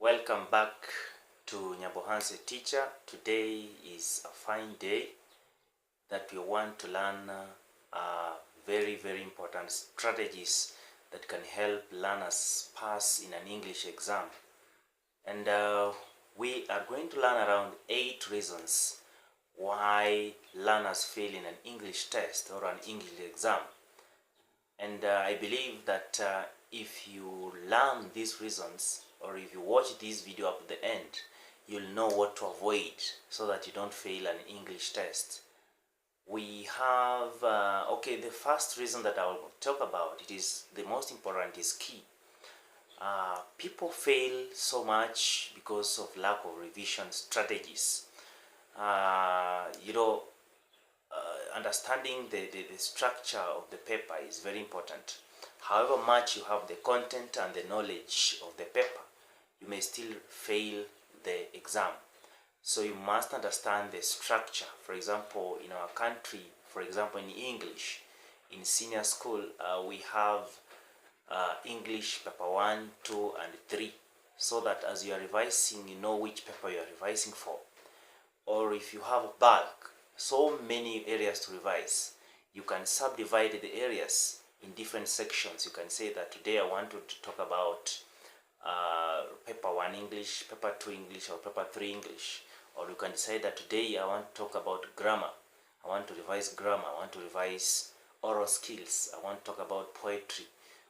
Welcome back to Nyabohanse Teacher. Today is a fine day that we want to learn very important strategies that can help learners pass in an English exam. And we are going to learn around 8 reasons why learners fail in an English test or an English exam. And I believe that if you learn these reasons, or if you watch this video up to the end, you'll know what to avoid so that you don't fail an English test. We have, the first reason that I will talk about, it is the most important, is key. People fail so much because of lack of revision strategies. Understanding the structure of the paper is very important. However much you have the content and the knowledge of the paper, you may still fail the exam. So you must understand the structure. For example, in our country, for example in English, in senior school, we have English paper 1, 2, and 3, so that as you are revising, you know which paper you are revising for. Or if you have bulk, so many areas to revise, you can subdivide the areas in different sections. You can say that today I want to talk about paper 1 English, paper 2 English, or paper 3 English. Or you can decide that today I want to talk about grammar. I want to revise grammar. I want to revise oral skills. I want to talk about poetry,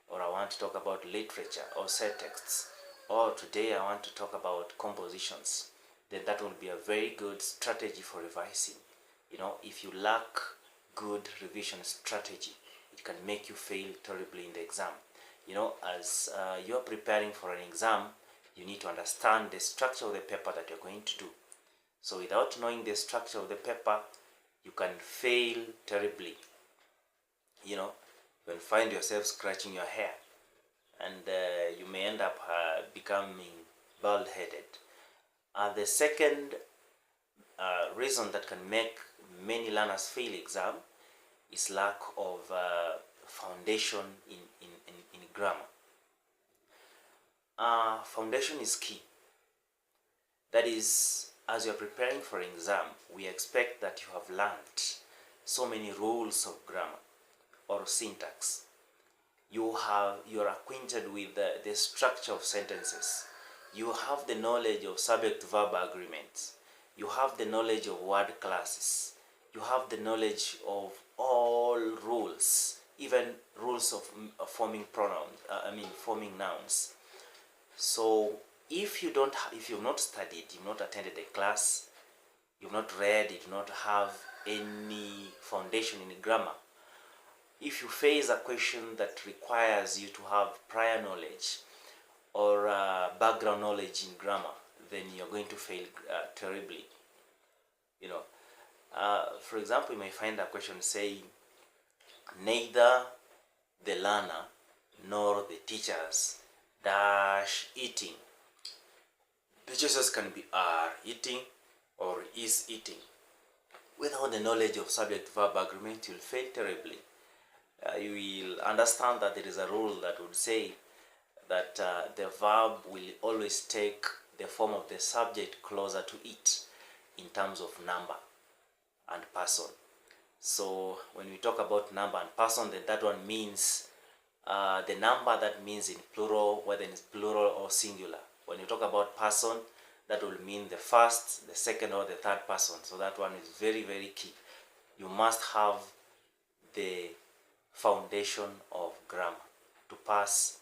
or I want to talk about literature or set texts. Or today I want to talk about compositions. Then that will be a very good strategy for revising. If you lack good revision strategy, it can make you fail terribly in the exam. As you are preparing for an exam, you need to understand the structure of the paper that you're going to do. So without knowing the structure of the paper, you can fail terribly. You will find yourself scratching your hair, and you may end up becoming bald-headed. The second reason that can make many learners fail exam is lack of foundation in grammar. Foundation is key. That is, as you are preparing for an exam, we expect that you have learned so many rules of grammar or syntax. You are acquainted with the structure of sentences. You have the knowledge of subject-verb agreements. You have the knowledge of word classes. You have the knowledge of all rules, even rules of forming forming nouns. So if you've not studied, you've not attended a class, you've not read, you do not have any foundation in grammar, if you face a question that requires you to have prior knowledge or background knowledge in grammar, then you're going to fail terribly. For example, you may find a question saying, neither the learner nor the teachers dash eating. The choices can be are eating or is eating. Without the knowledge of subject-verb agreement, you'll fail terribly. You will understand that there is a rule that would say that the verb will always take the form of the subject closer to it in terms of number and person. So when we talk about number and person, then that one means the number that means in plural, whether it's plural or singular. When you talk about person, that will mean the first, the second, or the third person. So that one is very key. You must have the foundation of grammar to pass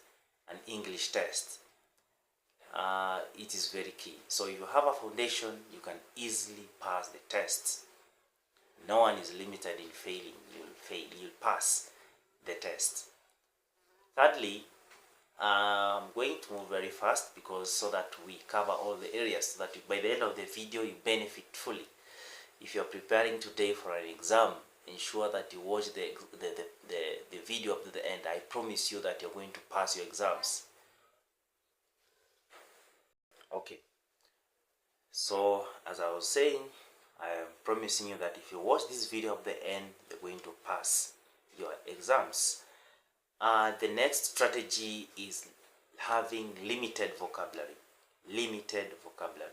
an English test. It is very key. So if you have a foundation, you can easily pass the test. No one is limited in failing. You'll pass the test. Thirdly, I'm going to move very fast so that we cover all the areas, so that by the end of the video you benefit fully. If you're preparing today for an exam, ensure that you watch the video up to the end. I promise you that you're going to pass your exams. Okay, so as I was saying, I am promising you that if you watch this video up to the end, you're going to pass your exams. The next strategy is having limited vocabulary. limited vocabulary.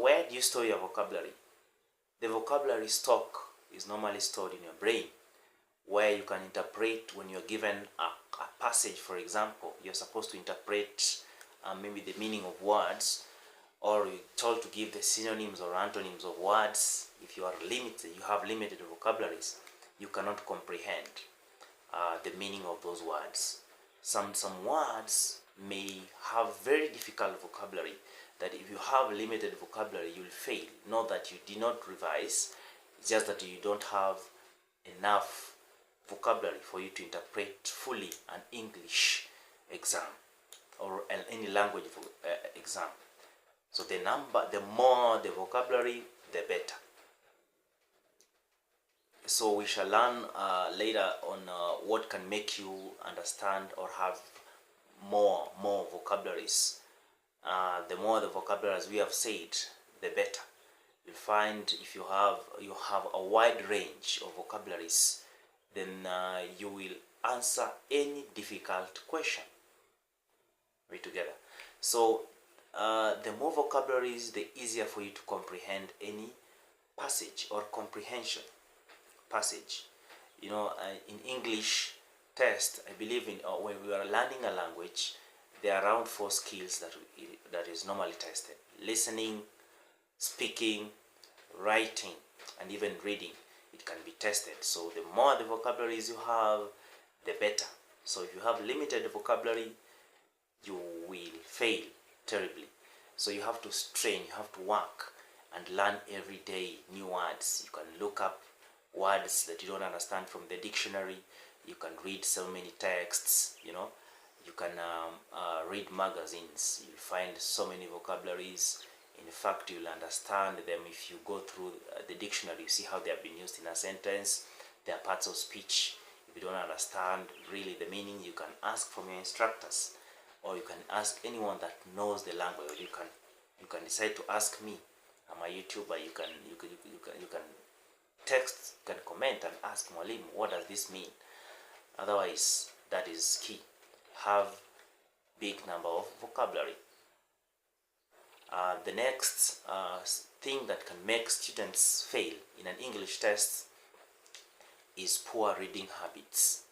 Where do you store your vocabulary? The vocabulary stock is normally stored in your brain, where you can interpret when you're given a passage. For example, you're supposed to interpret maybe the meaning of words, or you're told to give the synonyms or antonyms of words. If you are limited, you have limited vocabularies, you cannot comprehend the meaning of those words. Some words may have very difficult vocabulary that if you have limited vocabulary, you will fail. Not that you did not revise, it's just that you don't have enough vocabulary for you to interpret fully an English exam or any language exam. So the more the vocabulary, the better. So we shall learn later on what can make you understand or have more vocabularies. The more the vocabularies we have said, the better. You'll find if you have a wide range of vocabularies, then you will answer any difficult question. We're together. So the more vocabularies, the easier for you to comprehend any passage or comprehension passage. You know, in English test, I believe when we are learning a language, there are around 4 skills that is normally tested: listening, speaking, writing, and even reading. It can be tested. So the more the vocabularies you have, the better. So if you have limited vocabulary, you will fail terribly. So you have to strain, you have to work and learn every day new words. You can look up words that you don't understand from the dictionary. You can read so many texts, you know. You can read magazines. You'll find so many vocabularies. In fact, you'll understand them if you go through the dictionary. You see how they have been used in a sentence. They are parts of speech. If you don't understand really the meaning, you can ask from your instructors, or you can ask anyone that knows the language. You can decide to ask me. I'm a YouTuber. You can text, you can comment and ask Mwalimu, what does this mean? Otherwise, that is key. Have big number of vocabulary. The next thing that can make students fail in an English test is poor reading habits.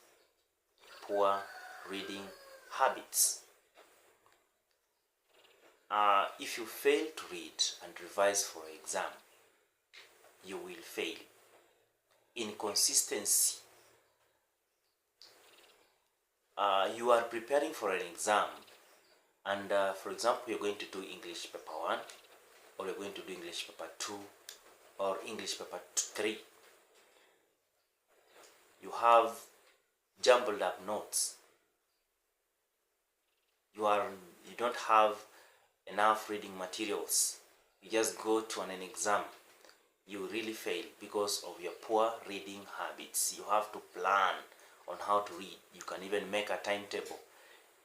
Poor reading habits. If you fail to read and revise for an exam, you will fail. Inconsistency. You are preparing for an exam, and for example, you're going to do English paper 1, or you're going to do English paper 2, or English paper 3. You have jumbled up notes. You don't have enough reading materials. You just go to an exam, you really fail because of your poor reading habits. You have to plan on how to read. You can even make a timetable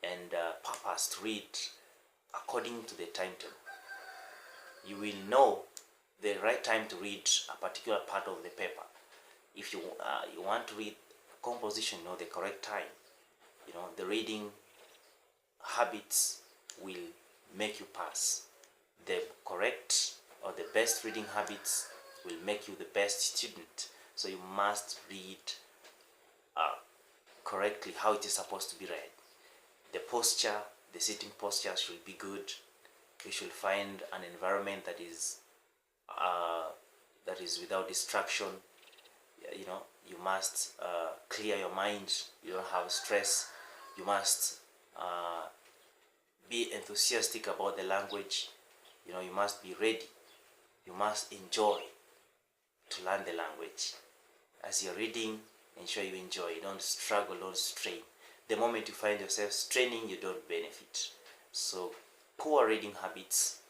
and purpose to read according to the timetable. You will know the right time to read a particular part of the paper. If you want to read composition, know the correct time. You know, the reading habits will make you pass. The correct or the best reading habits will make you the best student. So you must read correctly how it is supposed to be read. The posture, the sitting posture should be good. You should find an environment that is without distraction. You know, you must clear your mind. You don't have stress. You must be enthusiastic about the language. You know, you must be ready. You must enjoy to learn the language. As you're reading, ensure you enjoy. Don't struggle, don't strain. The moment you find yourself straining, you don't benefit. So poor reading habits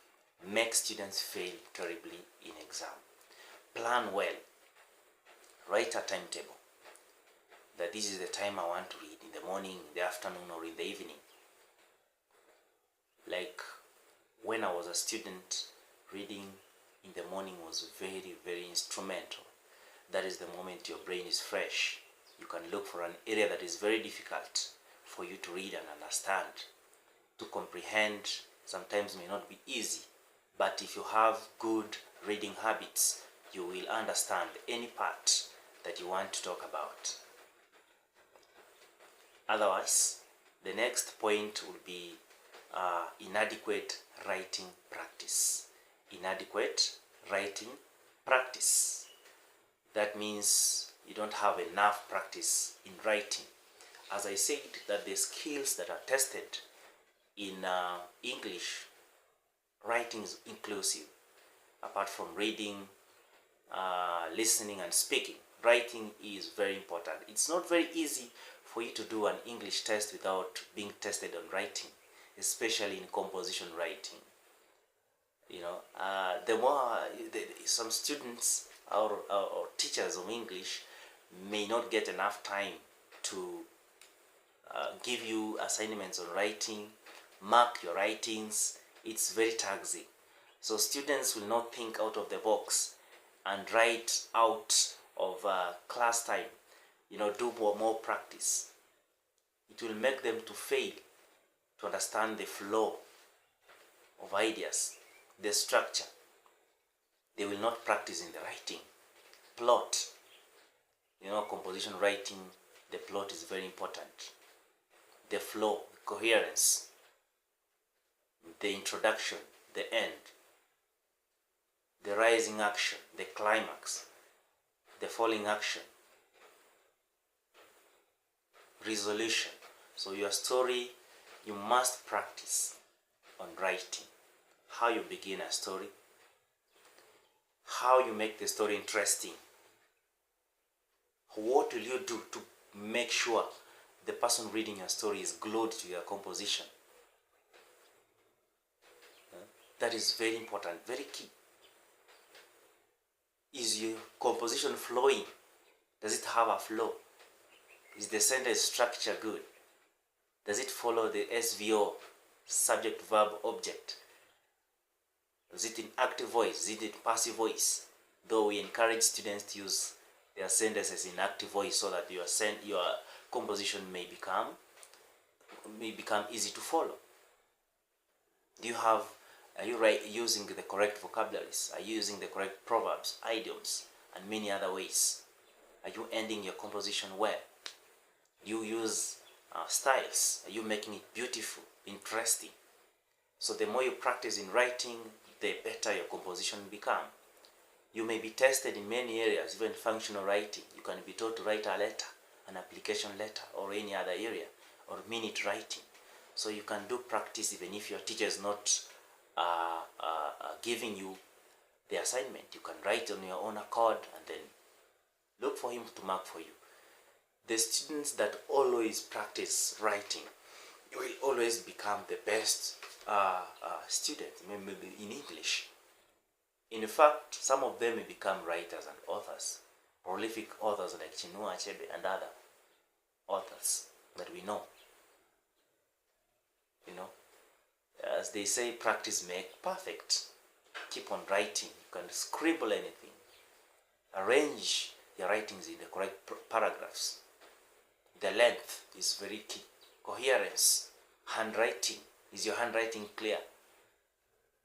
make students fail terribly in exam. Plan well. Write a timetable that this is the time I want to read, in the morning, in the afternoon, or in the evening. Like when I was a student, reading in the morning was very, very instrumental. That is the moment your brain is fresh. You can look for an area that is very difficult for you to read and understand. to comprehend sometimes may not be easy, but if you have good reading habits, you will understand any part that you want to talk about. Otherwise, the next point will be inadequate writing practice. Inadequate writing practice. That means you don't have enough practice in writing. As I said, that the skills that are tested in English, writing is inclusive. Apart from reading, listening and speaking, writing is very important. It's not very easy for you to do an English test without being tested on writing, especially in composition writing. You know, the more some students or teachers of English may not get enough time to give you assignments on writing, mark your writings. It's very taxing. So students will not think out of the box and write out of class time. You know, do more practice. It will make them to fail to understand the flow of ideas, the structure. They will not practice in the writing. Plot. You know, composition writing, the plot is very important. The flow, coherence, the introduction, the end, the rising action, the climax, the falling action, resolution. So your story, you must practice on writing. How you begin a story, how you make the story interesting. What will you do to make sure the person reading your story is glued to your composition? That is very important, very key. Is your composition flowing? Does it have a flow? Is the sentence structure good? Does it follow the SVO, subject, verb, object? Is it in active voice? Is it in passive voice? Though we encourage students to use their sentences in active voice so that your composition may become easy to follow. Are you using the correct vocabularies? Are you using the correct proverbs, idioms, and many other ways? Are you ending your composition well? Do you use styles? Are you making it beautiful, interesting? So the more you practice in writing, the better your composition become. You may be tested in many areas, even functional writing. You can be taught to write a letter, an application letter, or any other area, or minute writing. So you can do practice even if your teacher is not giving you the assignment. You can write on your own accord and then look for him to mark for you. The students that always practice writing, you will always become the best student, maybe in English. In fact, some of them may become writers and authors, prolific authors like Chinua Achebe and other authors that we know. You know, as they say, practice makes perfect. Keep on writing. You can scribble anything. Arrange your writings in the correct paragraphs. The length is very key. Coherence. Handwriting. Is your handwriting clear?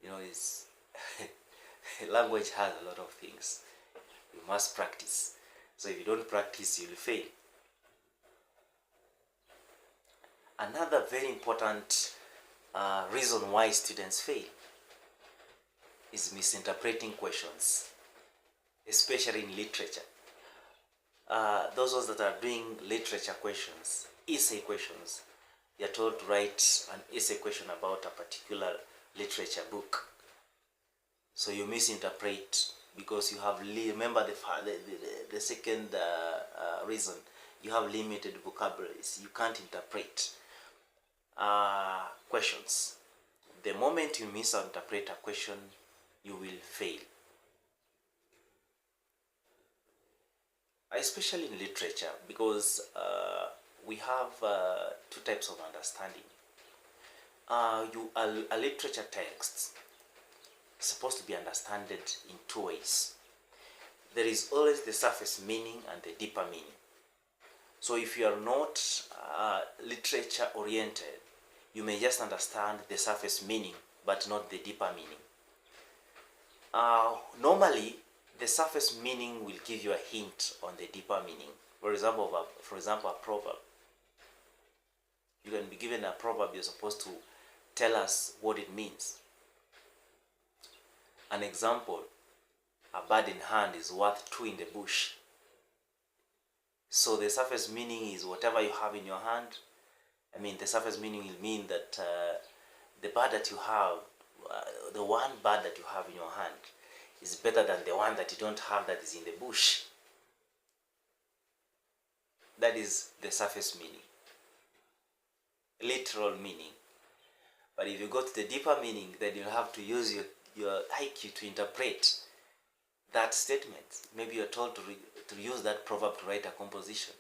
You know, it's language has a lot of things. You must practice. So if you don't practice, you'll fail. Another very important reason why students fail is misinterpreting questions, especially in literature. Those that are doing literature questions, essay questions, they are told to write an essay question about a particular literature book. So you misinterpret because you have, remember the second reason, you have limited vocabularies. You can't interpret questions. The moment you misinterpret a question, you will fail. Especially in literature, because we have two types of understanding. A literature text is supposed to be understood in two ways. There is always the surface meaning and the deeper meaning. So if you are not literature oriented, you may just understand the surface meaning, but not the deeper meaning. Normally, the surface meaning will give you a hint on the deeper meaning. For example, a proverb. You can be given a proverb, you're supposed to tell us what it means. An example, a bird in hand is worth two in the bush. So the surface meaning is whatever you have in your hand. The surface meaning will mean that the bird that you have, the one bird that you have in your hand is better than the one that you don't have that is in the bush. That is the surface meaning, literal meaning. But if you go to the deeper meaning, then you'll have to use your IQ to interpret that statement. Maybe you're told to use that proverb to write a composition.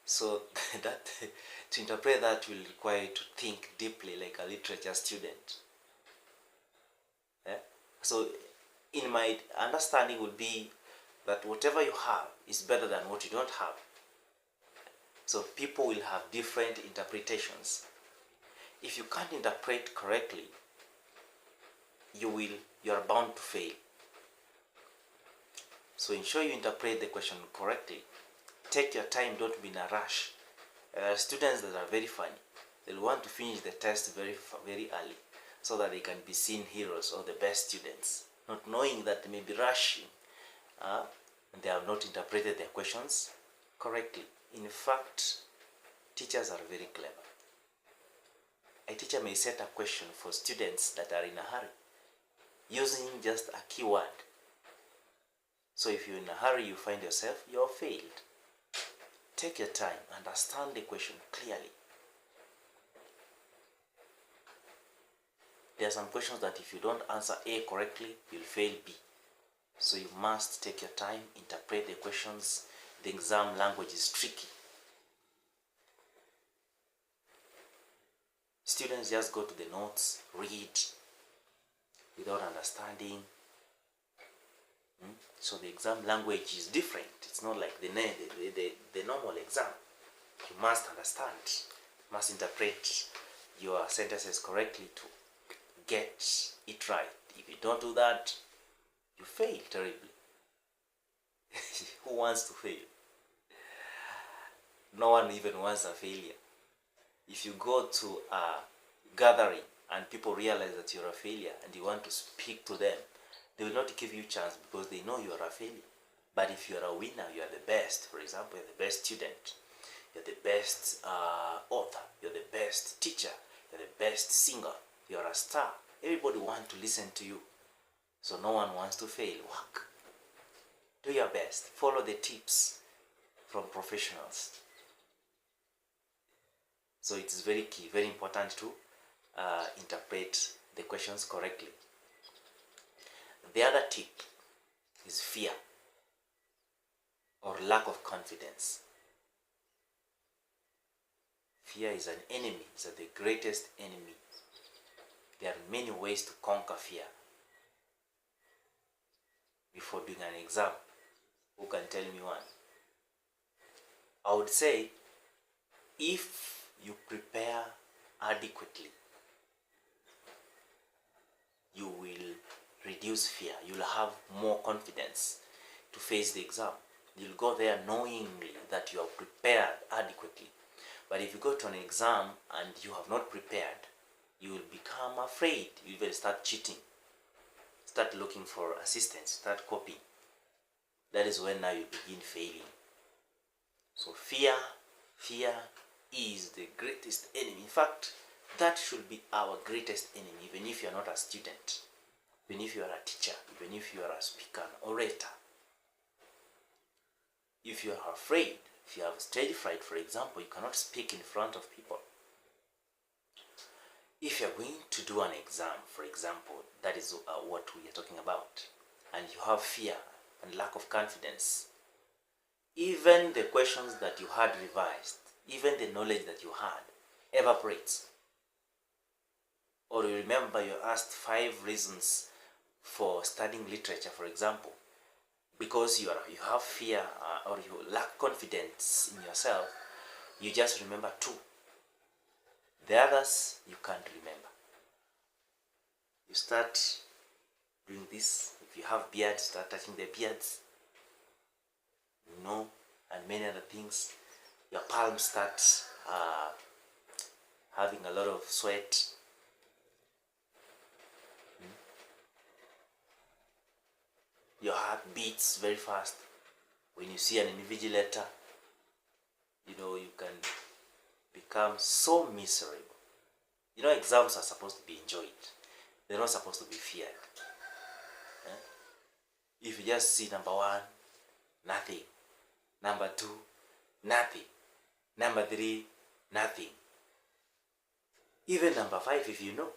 So that to interpret that will require you to think deeply like a literature student. So in my understanding would be that whatever you have is better than what you don't have. So people will have different interpretations. If you can't interpret correctly, you are bound to fail. So ensure you interpret the question correctly. Take your time, don't be in a rush. Students that are very funny, they'll want to finish the test very early so that they can be seen heroes or the best students, not knowing that they may be rushing and they have not interpreted their questions correctly. In fact, teachers are very clever. A teacher may set a question for students that are in a hurry using just a keyword. So if you're in a hurry, you find yourself, you're failed. Take your time, understand the question clearly. There are some questions that if you don't answer A correctly, you'll fail B. So you must take your time, interpret the questions. The exam language is tricky. Students just go to the notes, read without understanding. So the exam language is different. It's not like the normal exam. You must understand, must interpret your sentences correctly to get it right. If you don't do that, you fail terribly. Who wants to fail? No one even wants a failure. If you go to a gathering and people realize that you're a failure and you want to speak to them, they will not give you a chance because they know you are a failure. But if you are a winner, you are the best. For example, you're the best student, you're the best author, you're the best teacher, you're the best singer, you're a star. Everybody wants to listen to you. So no one wants to fail. Work. Do your best. Follow the tips from professionals. So it is very key, very important to interpret the questions correctly. The other tip is fear or lack of confidence. Fear is an enemy, it's the greatest enemy. There are many ways to conquer fear. Before doing an exam, who can tell me one? I would say, if you prepare adequately, you will reduce fear. You'll have more confidence to face the exam. You'll go there knowingly that you are prepared adequately. But if you go to an exam and you have not prepared, you will become afraid. You will start cheating, start looking for assistance, start copying. That is when now you begin failing. So fear is the greatest enemy. In fact, that should be our greatest enemy, even if you are not a student, even if you are a teacher, even if you are a speaker, an orator. If you are afraid, if you have stage fright, for example, you cannot speak in front of people. If you are going to do an exam, for example, that is what we are talking about, and you have fear and lack of confidence, even the questions that you had revised, even the knowledge that you had, evaporates. Or you remember you asked 5 reasons for studying literature, for example, because you have fear or you lack confidence in yourself, you just remember 2. The others you can't remember. You start doing this. If you have beards, start touching the beards. And many other things. Your palms start having a lot of sweat. Your heart beats very fast. When you see an invigilator, you can become so miserable. Exams are supposed to be enjoyed. They're not supposed to be feared. If you just see number 1, nothing. Number 2, nothing. Number 3, nothing. Even number 5, if you know,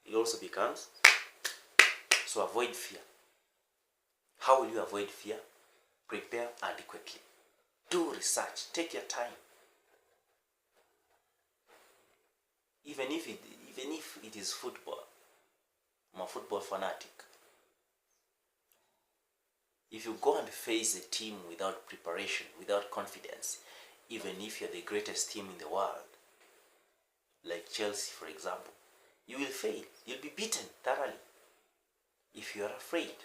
it also becomes. So avoid fear. How will you avoid fear? Prepare adequately. Do research. Take your time. Even if it is football, I'm a football fanatic. If you go and face a team without preparation, without confidence, even if you're the greatest team in the world, like Chelsea for example, you will fail. You'll be beaten thoroughly if you are afraid.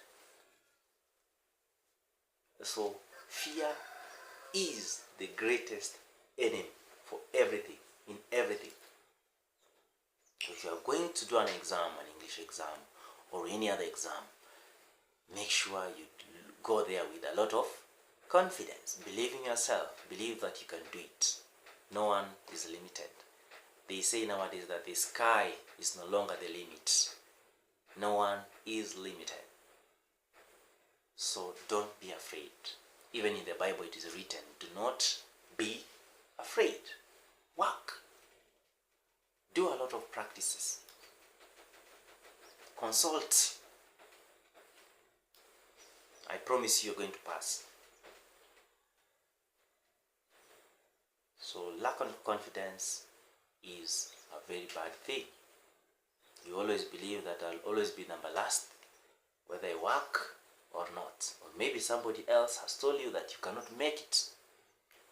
So fear is the greatest enemy for everything, in everything. If you are going to do an exam, an English exam, or any other exam, make sure you go there with a lot of confidence. Believe in yourself. Believe that you can do it. No one is limited. They say nowadays that the sky is no longer the limit. No one is limited. So don't be afraid. Even in the Bible it is written, do not be afraid. Work. Do a lot of practices. Consult. I promise you're going to pass. So lack of confidence is a very bad thing. You always believe that I'll always be number last, whether I work or not. Or maybe somebody else has told you that you cannot make it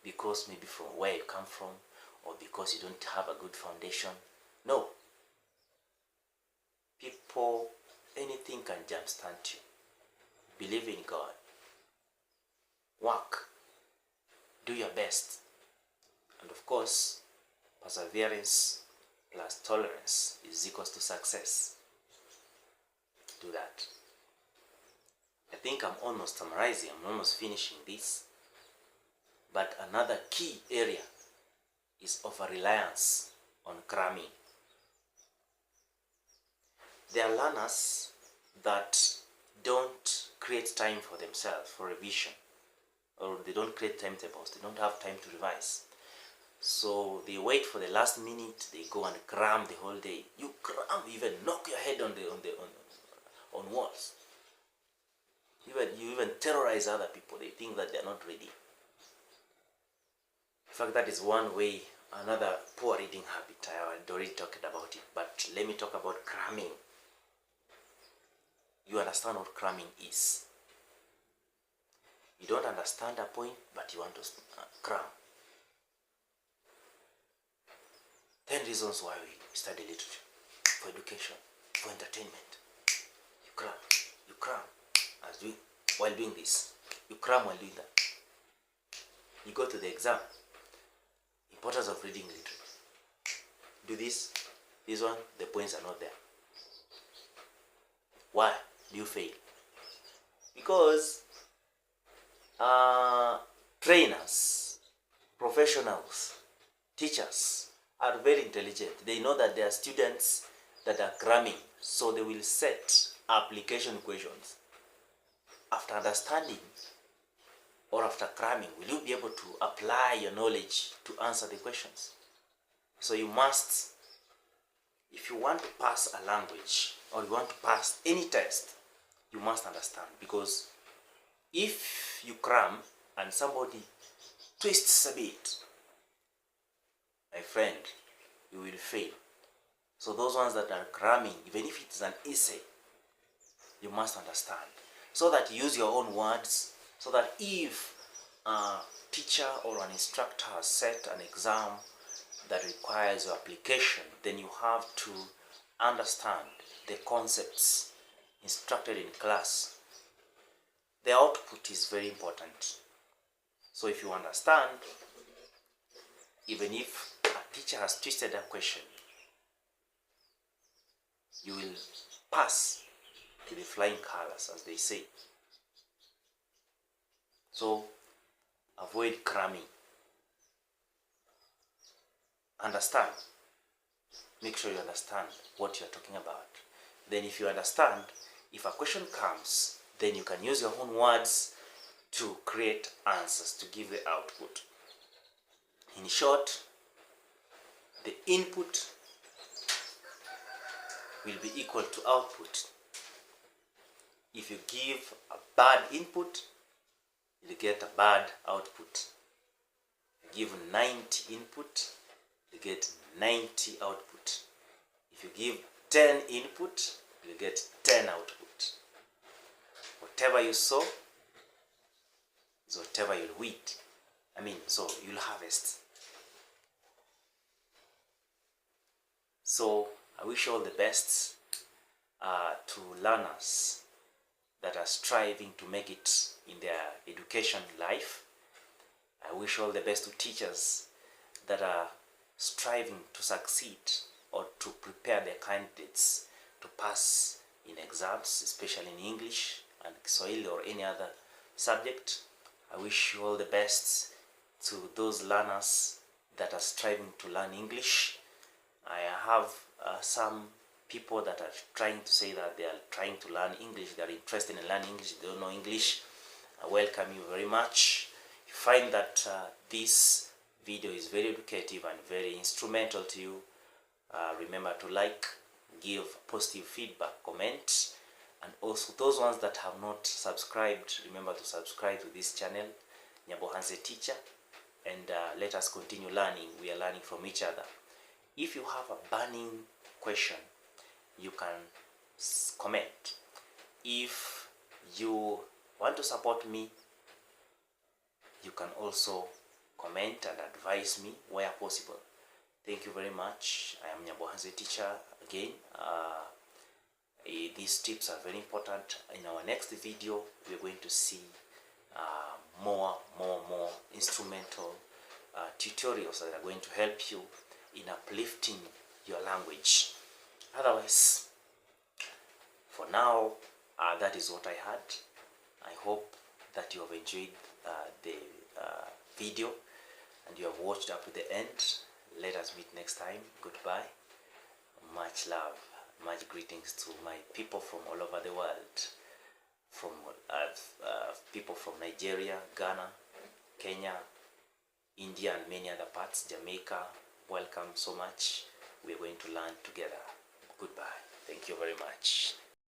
because maybe from where you come from, or because you don't have a good foundation. No. People, anything can jumpstart you. Believe in God. Work. Do your best. And of course, perseverance plus tolerance is equals to success. Do that. I think I'm almost summarizing. I'm almost finishing this. But another key area is over-reliance on cramming. There are learners that don't create time for themselves for revision, or they don't create timetables. They don't have time to revise. So they wait for the last minute. They go and cram the whole day. You cram, even knock your head on walls. You even terrorize other people. They think that they're not ready. In fact, that is one way, another poor reading habit. I had already talked about it, but let me talk about cramming. You understand what cramming is. You don't understand a point, but you want to cram. 10 reasons why we study literature. For education, for entertainment. You cram while doing this. You cram while doing that. You go to the exam. Importance of reading literature. Do this one, the points are not there. Why do you fail? Because trainers, professionals, teachers are very intelligent. They know that there are students that are cramming, so they will set application questions. After understanding or after cramming, will you be able to apply your knowledge to answer the questions? So you must, if you want to pass a language or you want to pass any test, you must understand. Because if you cram and somebody twists a bit, my friend, you will fail. So those ones that are cramming, even if it's an essay, you must understand. So that you use your own words, so that if a teacher or an instructor has set an exam that requires your application, then you have to understand the concepts instructed in class. The output is very important. So if you understand, even if a teacher has twisted a question, you will pass to the flying colors, as they say. So avoid cramming. Understand. Make sure you understand what you're talking about. Then if you understand, if a question comes, then you can use your own words to create answers, to give the output. In short, the input will be equal to output. If you give a bad input, you get a bad output. Give 90 input, you get 90 output. If you give 10 input, you get 10 output. Whatever you sow is whatever you'll reap. So you'll harvest. So I wish all the best to learners that are striving to make it in their education life. I wish all the best to teachers that are striving to succeed or to prepare their candidates to pass in exams, especially in English and Swahili or any other subject. I wish you all the best to those learners that are striving to learn English. I have some people that are trying to say that they are trying to learn English, they are interested in learning English, they don't know English. I welcome you very much. If you find that this video is very educative and very instrumental to you, remember to like, give positive feedback, comment, and also those ones that have not subscribed, remember to subscribe to this channel, Nyabohanse Teacher, and let us continue learning. We are learning from each other. If you have a burning question, you can comment. If you want to support me, you can also comment and advise me where possible. Thank you very much. I am Nyabohanse Teacher again. These tips are very important. In our next video, we are going to see more instrumental tutorials that are going to help you in uplifting your language. Otherwise, for now, that is what I had. I hope that you have enjoyed the video and you have watched up to the end. Let us meet next time. Goodbye. Much love, much greetings to my people from all over the world, from people from Nigeria, Ghana, Kenya, India, and many other parts, Jamaica. Welcome so much. We are going to learn together. Goodbye. Thank you very much.